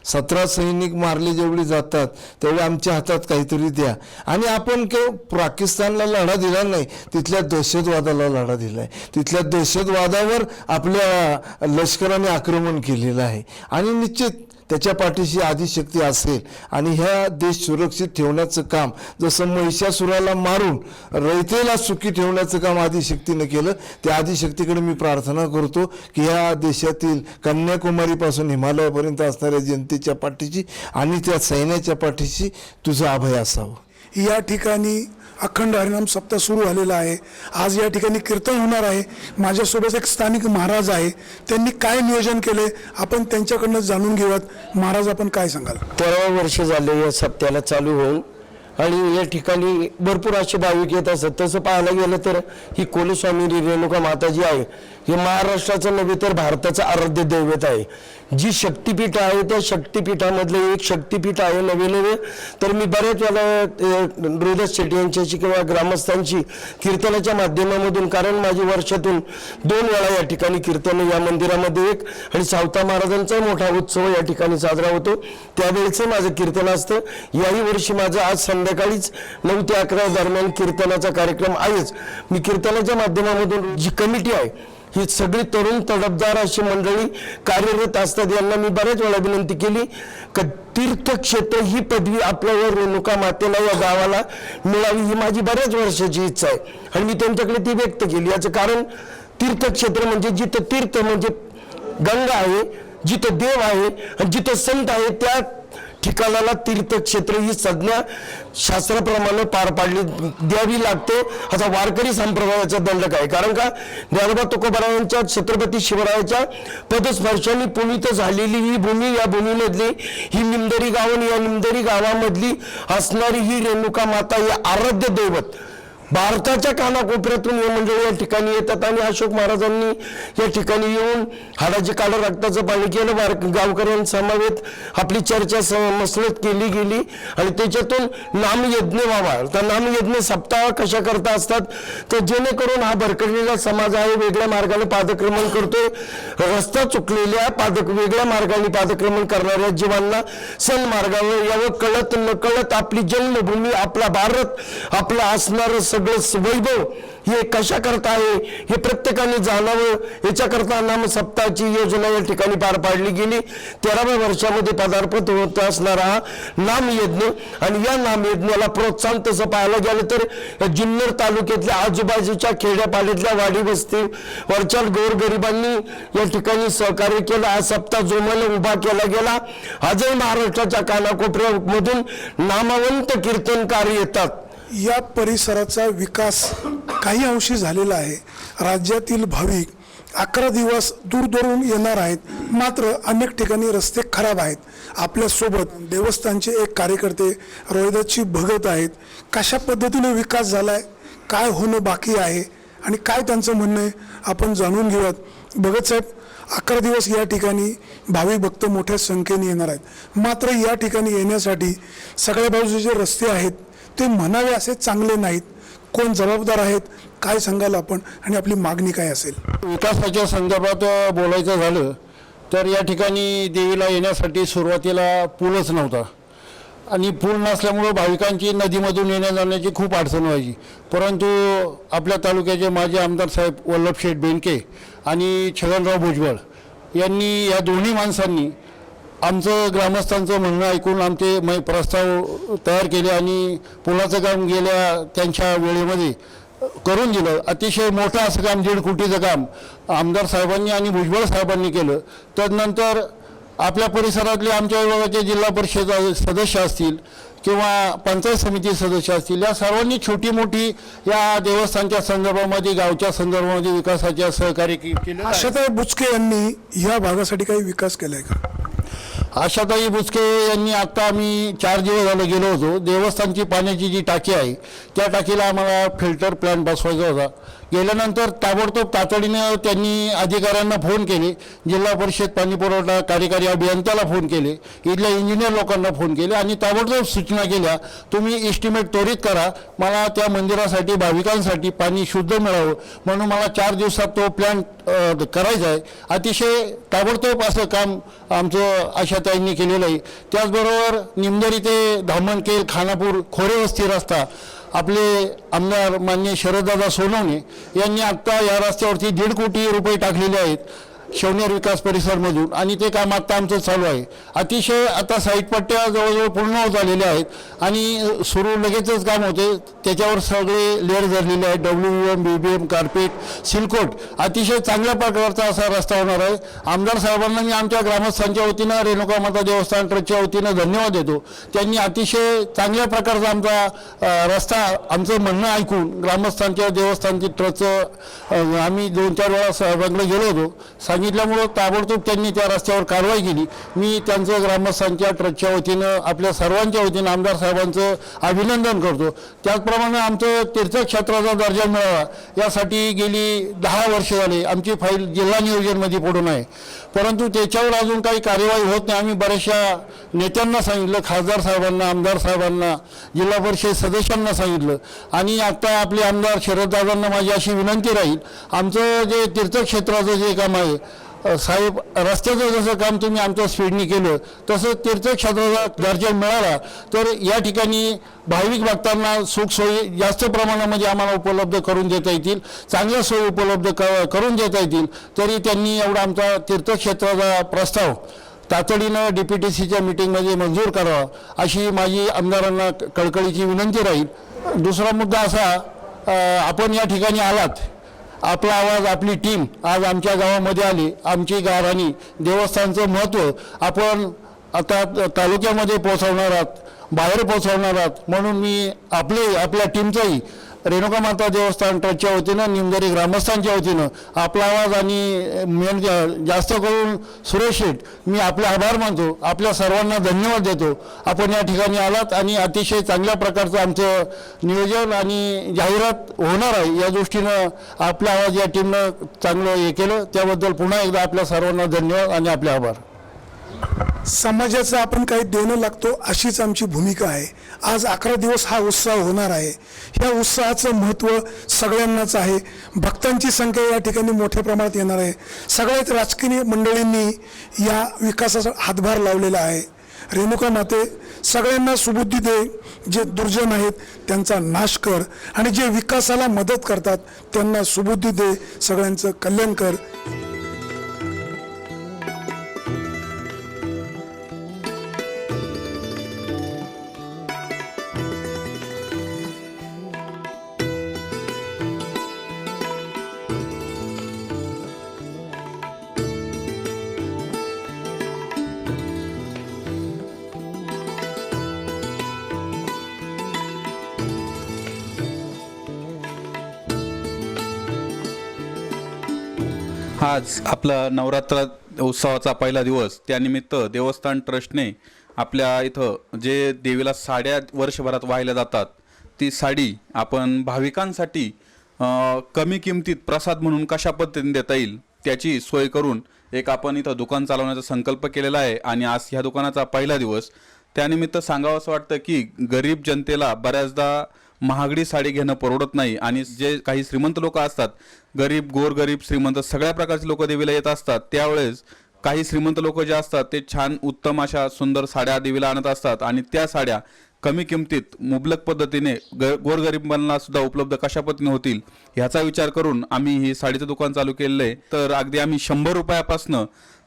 17 सैनिक मारले जेवढे जातात तेवढे आमच्या हातात काहीतरी द्या. आणि आपण पाकिस्तानला लढा दिला नाही, तिथल्या दहशतवादाला लढा दिलाय. तिथल्या दहशतवादावर आपल्या लष्कराने आक्रमण केलेलं आहे. आणि निश्चित त्याच्या पाठीशी आदिशक्ती असेल. आणि ह्या देश सुरक्षित ठेवण्याचं काम जसं महिषासुराला मारून रयतेला सुखी ठेवण्याचं काम आदिशक्तीनं केलं, त्या आदिशक्तीकडे मी प्रार्थना करतो की ह्या देशातील कन्याकुमारीपासून हिमालयापर्यंत असणाऱ्या जनतेच्या पाठीशी आणि त्या सैन्याच्या पाठीशी तुझं अभय असावं. या ठिकाणी अखंड हरिनाम सप्ताह सुरू झालेला आहे. आज या ठिकाणी कीर्तन होणार आहे. माझ्यासोबत एक स्थानिक महाराज आहे, त्यांनी काय नियोजन केले आपण त्यांच्याकडनं जाणून घेऊयात. महाराज, आपण काय सांगाल? 13 वर्ष झाले या सप्त्याला चालू होऊन, आणि या ठिकाणी भरपूर असे भाविक येत असतात. तसं पाहायला गेलं तर ही कुलस्वामी रेणुका माता जी आहे हे महाराष्ट्राचं नव्हे तर भारताचं आराध्य दैवत आहे. जी शक्तिपीठ आहे त्या शक्तिपीठामधलं एक शक्तिपीठ आहे. नवे तर मी बऱ्याच वेळा रोहिदास शेट्टी यांच्याशी किंवा ग्रामस्थांची कीर्तनाच्या माध्यमामधून, कारण माझी वर्षातून 2 वेळा या ठिकाणी कीर्तन या मंदिरामध्ये एक आणि सावता महाराजांचा मोठा उत्सव या ठिकाणी साजरा होतो, त्यावेळेचं माझं कीर्तन असतं. याही वर्षी माझं आज संध्याकाळीच 9 ते 11 दरम्यान कीर्तनाचा कार्यक्रम आहेच. मी कीर्तनाच्या माध्यमामधून जी कमिटी आहे ही सगळी तरुण तडफदार अशी मंडळी कार्यरत असतात. यांना मी बऱ्याच वेळा विनंती केली की तीर्थक्षेत्र ही पदवी आपल्यावर रेणुका मातेला या गावाला मिळावी, ही माझी बऱ्याच वर्षाची इच्छा आहे. आणि मी त्यांच्याकडे ती व्यक्त केली. याचं कारण तीर्थक्षेत्र म्हणजे जिथं तीर्थ म्हणजे गंगा आहे, जिथं देव आहे आणि जिथं संत आहे त्या ठिकाणाला तीर्थक्षेत्र ही संज्ञा शास्त्राप्रमाणे पार पाडली द्यावी लागते. असा वारकरी संप्रदायाचा दंडक आहे. कारण का, ज्ञानोबा तुकोबारायांच्या छत्रपती शिवरायाच्या पदस्पर्शाने पुनीत झालेली ही भूमी, या भूमीमधली ही निमदरी गाव आणि या निमदरी गावामधली असणारी ही रेणुका माता ही आराध्य दैवत भारताच्या कानाकोपऱ्यातून हे मंडळी या ठिकाणी येतात. आणि अशोक महाराजांनी या ठिकाणी येऊन हाडाचे काढं रक्ताचं पाणी केलं. गावकऱ्यांसमवेत आपली चर्चा मसलत केली गेली आणि त्याच्यातून नामयज्ञ व्हावा. तर नामयज्ञ सप्ताह कशा करता असतात तर जेणेकरून हा भरकटलेला समाज आहे, वेगळ्या मार्गाने पादक्रमण करतोय. रस्ता चुकलेल्या वेगळ्या मार्गाने पादक्रमण करणाऱ्या जीवांना सण मार्गावर यावं. कळत न कळत आपली जन्मभूमी, आपला भारत, आपलं असणारं सगळं वैभव हे कशा करता आहे हे प्रत्येकाने जाणावं. याच्याकरता नाम सप्ताहाची योजना या ठिकाणी पार पाडली गेली. 13व्या वर्षामध्ये पदार्पण होत असणारा हा नामयज्ञ. आणि या नामयज्ञाला प्रोत्साहन तसं पाहायला गेलं तर जुन्नर तालुक्यातल्या आजूबाजूच्या खेड्यापाड्यातल्या वाडी वस्ती वरच्या गोरगरिबांनी या ठिकाणी सहकार्य केलं. हा सप्ताह जोमाने उभा केला गेला. आजही महाराष्ट्राच्या कानाकोपऱ्यामधून नामवंत कीर्तनकार येतात. या परिसराचा विकास काही अंशी झालेला आहे. राज्यातील भाविक 11 दिवस दूरदूरून येणार आहेत, मात्र अनेक ठिकाणी रस्ते खराब आहेत. आपल्यासोबत देवस्थानचे एक कार्यकर्ते रोहिदासची भगत आहेत. कशा पद्धतीने विकास झालाय, काय होणं बाकी आहे आणि काय त्यांचं म्हणणं आहे आपण जाणून घेऊयात. भगत साहेब, 11 दिवस या ठिकाणी भाविक भक्त मोठ्या संख्येने येणार आहेत, मात्र या ठिकाणी येण्यासाठी सगळ्या बाजूचे जे रस्ते आहेत ते म्हणावे असे चांगले नाहीत. कोण जबाबदार आहेत, काय सांगाल आपण आणि आपली मागणी काय असेल? विकासाच्या संदर्भात बोलायचं झालं तर या ठिकाणी देवीला येण्यासाठी सुरुवातीला पूलच नव्हता आणि पूल नसल्यामुळं भाविकांची नदीमधून येण्या जाण्याची खूप अडचण व्हायची. परंतु आपल्या तालुक्याचे माजी आमदार साहेब वल्लभशेठ बेनके आणि छगनराव भुजबळ यांनी या दोन्ही माणसांनी आमचं ग्रामस्थांचं म्हणणं ऐकून आमचे प्रस्ताव तयार केले आणि पुलाचं काम गेल्या त्यांच्या वेळेमध्ये करून दिलं. अतिशय मोठं असं काम 1.5 कोटीचं काम आमदार साहेबांनी आणि भुजबळ साहेबांनी केलं. तदनंतर आपल्या परिसरातले आमच्या विभागाचे जिल्हा परिषद सदस्य असतील किंवा पंचायत समिती सदस्य असतील, या सर्वांनी छोटी मोठी या देवस्थानच्या संदर्भामध्ये गावच्या संदर्भामध्ये विकासाच्या सहकार्य केलं. आशाताई बुचके यांनी या भागासाठी काही विकास केलाय का? आशाताई बुचके यांनी आत्ता आम्ही 4 दिवस झाले गेलो होतो. देवस्थानची पाण्याची जी टाकी आहे त्या टाकीला आम्हाला फिल्टर प्लॅन्ट बसवायचा होता. गेल्यानंतर ताबडतोब तातडीनं त्यांनी अधिकाऱ्यांना फोन केले, जिल्हा परिषद पाणी पुरवठा कार्यकारी अभियंत्याला फोन केले, इथल्या इंजिनियर लोकांना फोन केले आणि ताबडतोब सूचना केल्या, तुम्ही इस्टिमेट त्वरित करा, मला त्या मंदिरासाठी भाविकांसाठी पाणी शुद्ध मिळावं म्हणून मला 4 दिवसात तो प्लॅन करायचा आहे. अतिशय ताबडतोब असं काम आमचं आशाताईंनी केलेलं आहे. त्याचबरोबर निमदरी ते धामणकेल खानापूर खोरेवस्ती रस्ता आपले आमदार माननीय शरददादा सोनवणे यांनी आत्ता या रस्त्यावरती 1.5 कोटी रुपये टाकलेले आहेत शिवनेर विकास परिसरमधून आणि ते काम आत्ता आमचं चालू आहे. अतिशय आता साईटपट्ट्या जवळजवळ पूर्ण होत आलेल्या आहेत आणि सुरू लगेचच काम होते. त्याच्यावर सगळे लेअर धरलेले आहेत, WM, BBM, कार्पेट, सिलकोट. अतिशय चांगल्या प्रकारचा असा रस्ता होणार आहे. आमदार साहेबांना मी आमच्या ग्रामस्थांच्या वतीनं रेणुका माता देवस्थान ट्रस्टच्या वतीनं धन्यवाद देतो. त्यांनी अतिशय चांगल्या प्रकारचा आमचा रस्ता आमचं म्हणणं ऐकून ग्रामस्थांच्या देवस्थानची ट्रस्टचं आम्ही 2-4 वेळा साहेबांकडे गेलो होतो, सांगितल्यामुळं ताबडतोब त्यांनी त्या रस्त्यावर कारवाई केली. मी त्यांचं ग्रामस्थांच्या ट्रस्टच्या वतीनं आपल्या सर्वांच्या वतीनं आमदार साहेबांचं अभिनंदन करतो. त्याचप्रमाणे आमचं तीर्थक्षेत्राचा दर्जा मिळावा यासाठी गेली 10 वर्ष झाले आमची फाईल जिल्हा नियोजनमध्ये पडून आहे, परंतु त्याच्यावर अजून काही कार्यवाही होत नाही. आम्ही बऱ्याचशा नेत्यांना सांगितलं, खासदार साहेबांना, आमदार साहेबांना, जिल्हा परिषद सदस्यांना सांगितलं आणि आता आपले आमदार शरददादांना माझी अशी विनंती राहील, आमचं जे तीर्थक्षेत्राचं जे काम आहे साहेब, रस्त्याचं जसं काम तुम्ही आमच्या स्पीडनी केलं तसं तीर्थक्षेत्राचा दर्जा मिळाला तर या ठिकाणी भाविक भक्तांना सुखसोयी जास्त प्रमाणामध्ये आम्हाला उपलब्ध करून देता येतील, चांगल्या सोयी उपलब्ध करून देता येतील. तरी त्यांनी एवढा आमचा तीर्थक्षेत्राचा प्रस्ताव तातडीनं DPTCच्या मीटिंगमध्ये मंजूर करावा अशी माझी आमदारांना कळकळीची विनंती राहील. दुसरा मुद्दा असा, आपण या ठिकाणी आलात, आपला आवाज, आपली टीम आज आमच्या गावामध्ये आली, आमची गावरानी देवस्थानचं महत्त्व आपण आता तालुक्यामध्ये पोहोचवणार आहात, बाहेर पोहोचवणार आहात म्हणून मी आपल्या टीमचाही रेणुका माता देवस्थान ट्रस्टच्या वतीनं, निमदरी ग्रामस्थांच्या वतीनं आपला आवाज आणि मेन जास्त करून सुरेश शेठ मी आपले आभार मानतो, आपल्या सर्वांना धन्यवाद देतो. आपण या ठिकाणी आलात आणि अतिशय चांगल्या प्रकारचं आमचं नियोजन आणि जाहिरात होणार आहे या दृष्टीनं आपला आवाज या टीमनं चांगलं हे केलं, त्याबद्दल पुन्हा एकदा आपल्या सर्वांना धन्यवाद आणि आपले आभार. समाजाचं आपण काही देणं लागतो अशीच आमची भूमिका आहे. आज 11 दिवस हा उत्सव होणार आहे. या उत्सवाचं महत्त्व सगळ्यांनाच आहे. भक्तांची संख्या या ठिकाणी मोठ्या प्रमाणात येणार आहे. सगळ्याच राजकीय मंडळींनी या विकासाचा हातभार लावलेला आहे. रेणुका माते सगळ्यांना सुबुद्धी दे, जे दुर्जन आहेत त्यांचा नाश कर आणि जे विकासाला मदत करतात त्यांना सुबुद्धी दे, सगळ्यांचं कल्याण कर. आज आपला नवरात्र उत्सवाचा पहिला दिवस, त्यानिमित्त देवस्थान ट्रस्टने आपल्या इथं जे देवीला साड्या वर्षभरात वाहिल्या जातात ती साडी आपण भाविकांसाठी कमी किमतीत प्रसाद म्हणून कशा पद्धतीने देता येईल त्याची सोय करून एक आपण इथं दुकान चालवण्याचा संकल्प केलेला आहे. आणि आज ह्या दुकानाचा पहिला दिवस, त्यानिमित्त सांगावं असं वाटतं की गरीब जनतेला बऱ्याचदा महागडी साडी घेणं परवडत नाही आणि जे काही श्रीमंत लोक असतात, गरीब, गोरगरीब, श्रीमंत सगळ्या प्रकारचे लोक देवीला येत असतात, त्यावेळेस काही श्रीमंत लोक जे असतात ते छान उत्तम अशा सुंदर साड्या देवीला आणत असतात आणि त्या साड्या कमी किमतीत मुबलक पद्धतीने गोरगरिबांना सुद्धा उपलब्ध कशा पद्धतीने होतील ह्याचा विचार करून आम्ही ही साडीचं दुकान चालू केलेलं आहे. तर अगदी आम्ही 100 रुपयापासनं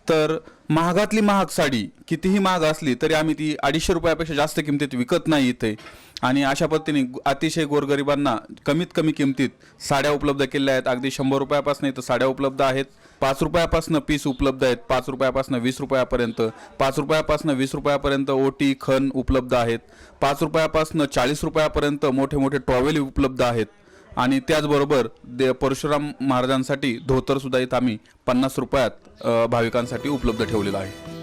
तर महागातली महाग साडी कितीही महाग असली तरी आम्ही ती 250 रुपयापेक्षा जास्त किमतीत विकत नाही इथे. आणि अशा पद्धतीने अतिशय गोरगरिबांना कमीत कमी किमतीत साड्या उपलब्ध केल्या आहेत. अगदी 100 रुपयापासून इथं साड्या उपलब्ध आहेत. 5 रुपयापासून पीस उपलब्ध आहेत. 5 रुपयापासून 20 रुपयापर्यंत, 5 रुपयापासून 20 रुपयापर्यंत ओटी खण उपलब्ध आहेत. 5 रुपयापासून 40 रुपयापर्यंत मोठे मोठे टॉवेल उपलब्ध आहेत. आणि त्याचबरोबर परशुराम महाराजांसाठी धोतर सुद्धा इथं आम्ही 50 रुपयात भाविकांसाठी उपलब्ध ठेवलेलं आहे.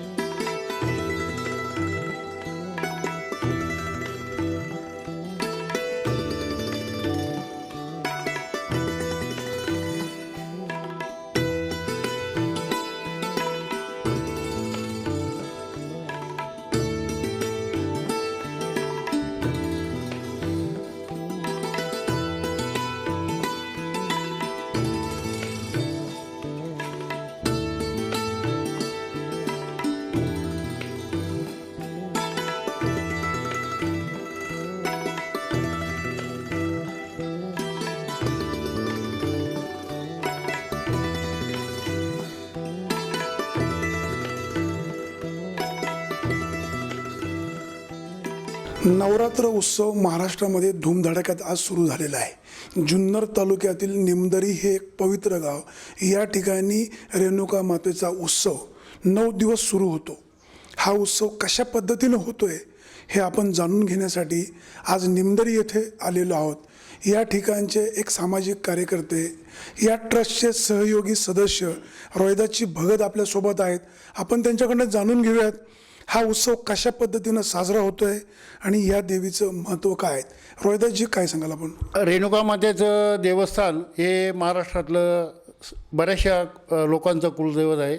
नवरात्र उत्सव महाराष्ट्रामध्ये धूमधडाक्यात आज सुरू झालेला आहे. जुन्नर तालुक्यातील निमदरी हे एक पवित्र गाव. या ठिकाणी रेणुका मातेचा उत्सव 9 दिवस सुरू होतो. हा उत्सव कशा पद्धतीने होतोय हे आपण जाणून घेण्यासाठी आज निमदरी येथे आलेलो आहोत. या ठिकाणचे एक सामाजिक कार्यकर्ते, या ट्रस्टचे सहयोगी सदस्य रोहिदासजी भगत आपल्यासोबत आहेत. आपण त्यांच्याकडनं जाणून घेऊयात हा उत्सव कशा पद्धतीनं साजरा होतोय आणि या देवीचं महत्त्व काय आहे. रोहिदासजी काय सांगाल आपण? रेणुका मातेचं देवस्थान हे महाराष्ट्रातलं बऱ्याचशा लोकांचं कुलदैवत आहे.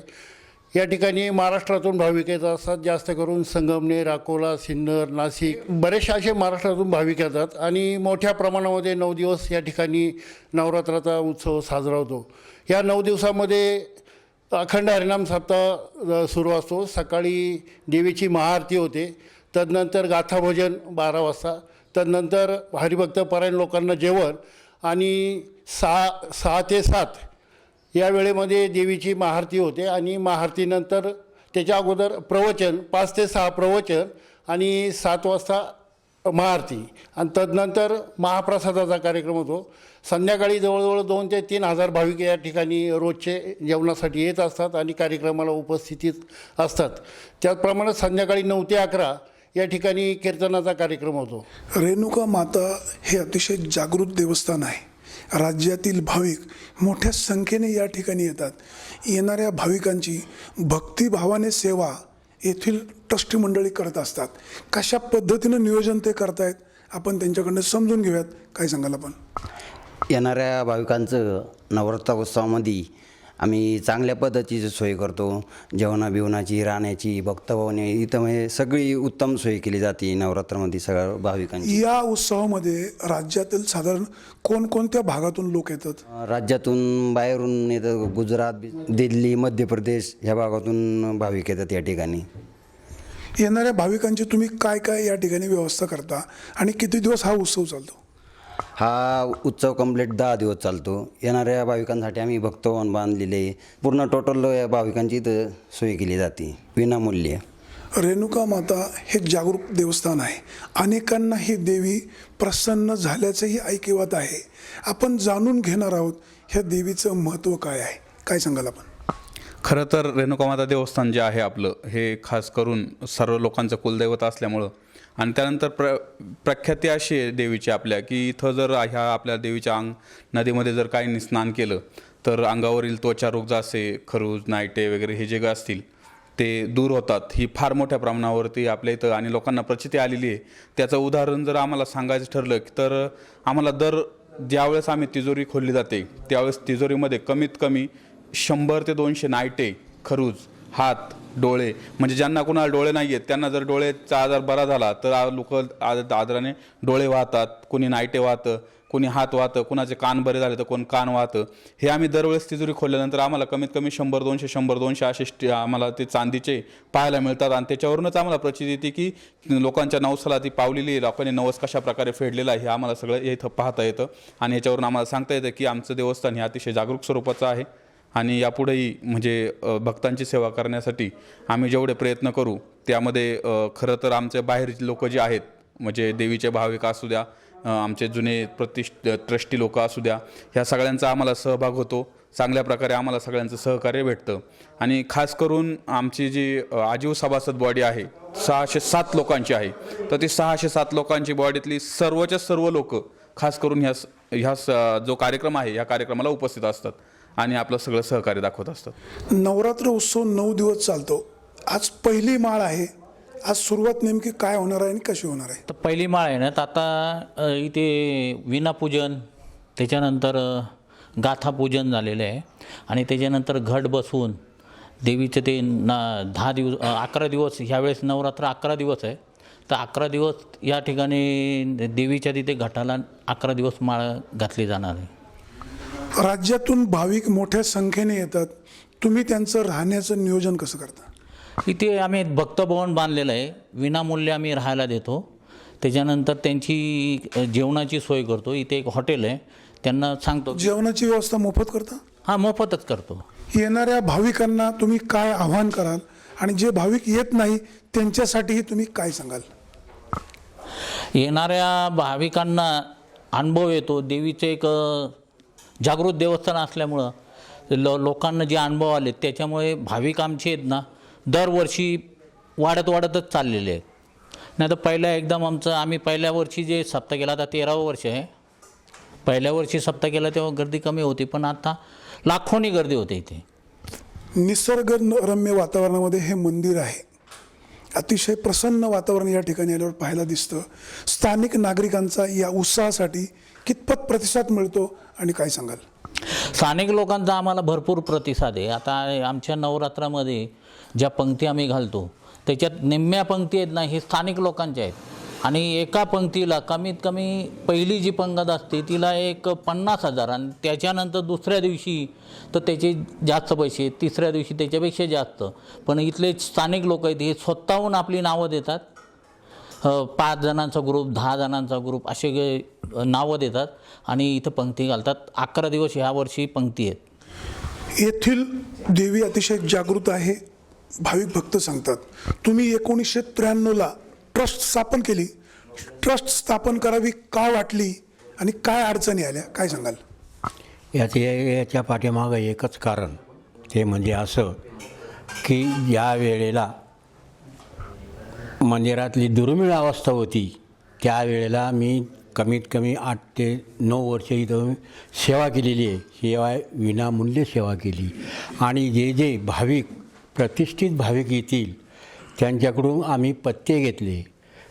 या ठिकाणी महाराष्ट्रातून भाविक येत असतात. जास्त करून संगमनेर, अकोला, सिन्नर, नाशिक बरेचसे असे महाराष्ट्रातून भाविक येतात आणि मोठ्या प्रमाणामध्ये 9 दिवस या ठिकाणी नवरात्राचा उत्सव साजरा होतो. या 9 दिवसामध्ये अखंड हरिनाम सप्ताह सुरू असतो. सकाळी देवीची महाआरती होते, तदनंतर गाथाभोजन 12 वाजता, तदनंतर हरिभक्त परायण लोकांना जेवण आणि 6 ते 7 या वेळेमध्ये देवीची महाआरती होते. आणि महाआरतीनंतर त्याच्या अगोदर प्रवचन 5 ते 6 प्रवचन आणि 7 वाजता महाआरती आणि तदनंतर महाप्रसादाचा कार्यक्रम होतो. संध्याकाळी जवळजवळ 2 ते 3 हजार भाविक या ठिकाणी रोजचे जेवणासाठी येत असतात आणि कार्यक्रमाला उपस्थितीत असतात. त्याचप्रमाणे संध्याकाळी 9 ते 11 या ठिकाणी कीर्तनाचा कार्यक्रम होतो. रेणुका माता हे अतिशय जागृत देवस्थान आहे. राज्यातील भाविक मोठ्या संख्येने या ठिकाणी येतात. येणाऱ्या भाविकांची भक्तिभावाने सेवा येथील ट्रस्टी मंडळी करत असतात. कशा पद्धतीनं नियोजन ते करतायत आपण त्यांच्याकडनं समजून घेऊयात. काय सांगाल आपण? येणाऱ्या भाविकांचं नवरात्र उत्सवामध्ये आम्ही चांगल्या पद्धतीची सोय करतो. जेवणाबिवणाची, राहण्याची, भक्तभवने इथं म्हणजे सगळी उत्तम सोय केली जाते नवरात्रामध्ये सगळ्या भाविकांची. या उत्सवामध्ये राज्यातील साधारण कोणकोणत्या भागातून लोक येतात? राज्यातून बाहेरून येतात. गुजरात, दिल्ली, मध्य प्रदेश ह्या भागातून भाविक येतात या ठिकाणी. येणाऱ्या भाविकांची तुम्ही काय काय या ठिकाणी व्यवस्था करता आणि किती दिवस हा उत्सव चालतो? हा उत्सव कंप्लीट 10 दिवस चालतो. येणाऱ्या भाविकांसाठी आम्ही भक्तभवन बांधलेले. पूर्ण टोटल या भाविकांची इथं सोय केली जाते विनामूल्य. रेणुका माता हे जागरूक देवस्थान आहे. अनेकांना ही देवी प्रसन्न झाल्याचंही ऐकिवात आहे. आपण जाणून घेणार आहोत ह्या देवीचं महत्त्व काय आहे. काय सांगाल आपण? खरं तर रेणुका माता देवस्थान जे आहे आपलं हे खास करून सर्व लोकांचं कुलदैवत असल्यामुळं आणि त्यानंतर प्रख्याती अशी आहे देवीची आपल्या की इथं जर ह्या आपल्या देवीच्या नदीमध्ये जर काही स्नान केलं तर अंगावरील त्वचारोग जसे खरूज, नायटे वगैरे हे जे असतील ते दूर होतात. ही फार मोठ्या प्रमाणावरती आपल्या इथं आणि लोकांना प्रचिती आलेली आहे. त्याचं उदाहरण जर आम्हाला सांगायचं ठरलं तर आम्हाला ज्यावेळेस आम्ही तिजोरी खोलली जाते त्यावेळेस तिजोरीमध्ये कमीत कमी 100 ते 200 नायटे, खरूज हात, डोळे, म्हणजे ज्यांना कुणाला डोळे नाही आहेत त्यांना जर डोळेचा आजार बरा झाला तर लोक आदराने डोळे वाहतात, कोणी नाईटे वाहतं, कोणी हात वाहतं, कुणाचे कान बरे झाले तर कोण कान वाहतं. हे आम्ही दरवेळेस तिजोरी खोलल्यानंतर आम्हाला कमीत कमी 100-200 असे आम्हाला ते चांदीचे पाहायला मिळतात आणि त्याच्यावरूनच आम्हाला प्रचिती येते की लोकांच्या नवसाला ती पावलेली आहे, लोकांनी नवस कशा प्रकारे फेडलेला आहे हे आम्हाला सगळं इथं पाहता येतं. आणि याच्यावरून आम्हाला सांगता येतं की आमचं देवस्थान हे अतिशय जागरूक स्वरूपाचं आहे आणि यापुढेही म्हणजे भक्तांची सेवा करण्यासाठी आम्ही जेवढे प्रयत्न करू त्यामध्ये खरं तर आमच्या बाहेरचे लोक जे आहेत म्हणजे देवीचे भाविक असू द्या, आमचे जुने ट्रस्टी लोक असू द्या, ह्या सगळ्यांचा आम्हाला सहभाग होतो. चांगल्या प्रकारे आम्हाला सगळ्यांचं सहकार्य भेटतं. आणि खास करून आमची जी आजीव सभासद बॉडी आहे 607 लोकांची आहे, तर ती 607 लोकांची बॉडीतली सर्वच्या सर्व लोक खास करून ह्या जो कार्यक्रम आहे ह्या कार्यक्रमाला उपस्थित असतात आणि आपलं सगळं सहकार्य दाखवत असतात. नवरात्र उत्सव 9 दिवस चालतो. आज पहिली माळ आहे. आज सुरुवात नेमकी काय होणार आहे आणि कशी होणार आहे? तर पहिली माळ आहे ना, तर आता इथे विणापूजन, त्याच्यानंतर गाथापूजन झालेलं आहे आणि त्याच्यानंतर घट बसवून देवीचे ते 11 दिवस, ह्यावेळेस नवरात्र 11 दिवस आहे, तर 11 दिवस या ठिकाणी देवीच्या तिथे घटाला 11 दिवस माळ घातली जाणार आहे. राज्यातून भाविक मोठ्या संख्येने येतात. तुम्ही त्यांचं राहण्याचं नियोजन कसं करता? इथे आम्ही भक्तभवन बांधलेलं आहे, विनामूल्य आम्ही राहायला देतो. त्याच्यानंतर त्यांची जेवणाची सोय करतो. इथे एक हॉटेल आहे, त्यांना सांगतो. जेवणाची व्यवस्था मोफत करता? हां, मोफतच करतो. येणाऱ्या भाविकांना तुम्ही काय आव्हान कराल आणि जे भाविक येत नाही त्यांच्यासाठीही तुम्ही काय सांगाल? येणाऱ्या भाविकांना अनुभव येतो. देवीचे एक जागृत देवस्थान असल्यामुळं लोकांना जे अनुभव आले त्याच्यामुळे भाविक आमचे आहेत ना दरवर्षी वाढतच चाललेले आहेत. नाही तर आम्ही पहिल्या वर्षी जे सप्ताह केला, आता 13वं वर्ष आहे. पहिल्या वर्षी सप्ताह केला तेव्हा गर्दी कमी होती, पण आता लाखोनी गर्दी होते इथे. निसर्गरम्य वातावरणामध्ये हे मंदिर आहे. अतिशय प्रसन्न वातावरण या ठिकाणी आल्यावर पाहायला दिसतं. स्थानिक नागरिकांचा या उत्साहासाठी कितपत प्रतिसाद मिळतो आणि काय सांगाल? स्थानिक लोकांचा आम्हाला भरपूर प्रतिसाद आहे. आता आमच्या नवरात्रामध्ये ज्या पंक्ती आम्ही घालतो त्याच्यात निम्म्या पंक्ती आहेत ना हे स्थानिक लोकांच्या आहेत आणि एका पंक्तीला कमीत कमी पहिली जी पंगत असते तिला एक 50,000 आणि त्याच्यानंतर दुसऱ्या दिवशी तर त्याचे जास्त पैसे, तिसऱ्या दिवशी त्याच्यापेक्षा जास्त. पण इथले स्थानिक लोक आहेत हे स्वतःहून आपली नावं देतात. 5 जणांचा ग्रुप, 10 जणांचा ग्रुप असे नावं देतात आणि इथं पंक्ती घालतात. 11 दिवस ह्या वर्षी पंक्ती आहेत. येथील देवी अतिशय जागृत आहे, भाविक भक्त सांगतात. तुम्ही 1993ला ट्रस्ट स्थापन केली. ट्रस्ट स्थापन करावी का वाटली आणि काय अडचणी आल्या, काय सांगाल? याच्या पाठीमागं एकच कारण, ते म्हणजे असं की ज्या वेळेला मंदिरातली दुर्मिळ अवस्था होती त्यावेळेला मी कमीत कमी 8 ते 9 वर्ष इथं सेवा केलेली आहे. सेवा विनामूल्य सेवा केली आणि जे भाविक, प्रतिष्ठित भाविक येतील त्यांच्याकडून आम्ही पत्ते घेतले.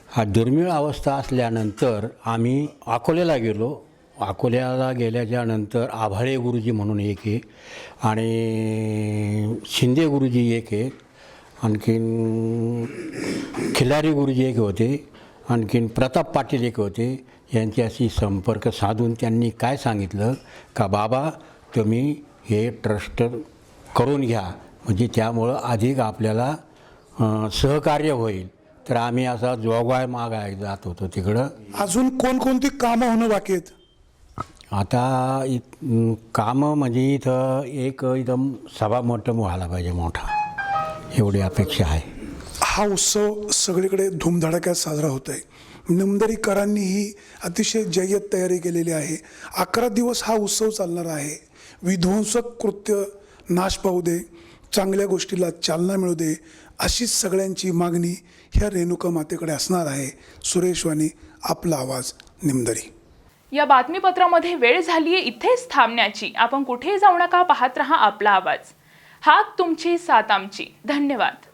हा दुर्मिळ अवस्था असल्यानंतर आम्ही अकोल्याला गेलो. अकोल्याला गेल्याच्यानंतर आभाळे गुरुजी म्हणून एक आहे आणि शिंदे गुरुजी एक आहे, आणखीन खिलारी गुरुजी एक होते, आणखीन प्रताप पाटील एक होते. यांच्याशी संपर्क साधून त्यांनी काय सांगितलं का बाबा तुम्ही हे ट्रस्ट करून घ्या, म्हणजे त्यामुळं अधिक आपल्याला सहकार्य होईल. तर आम्ही असा जोगवाय मागायला जात होतो तिकडं. अजून कोणकोणती कामं होणं बाकी आहेत? आता कामं म्हणजे इथं सभामंडप व्हायला पाहिजे मोठा, एवढी अपेक्षा आहे. हा उत्सव सगळीकडे धूमधडाक्यात साजरा होत आहे. निमदरीकरांनीही अतिशय जय्यत तयारी केलेली आहे. 11 दिवस हा उत्सव चालणार आहे. विध्वंसक कृत्य नाश पावू दे, चांगल्या गोष्टीला चालना मिळू दे, अशीच सगळ्यांची मागणी ह्या रेणुका मातेकडे असणार आहे. सुरेश वाणी, आपला आवाज, निमदरी. या बातमीपत्रामध्ये वेळ झालीये इथेच थांबण्याची. आपण कुठेही जाऊ नका, पाहत रहा आपला आवाज. हात तुमची, साथ आमची. धन्यवाद.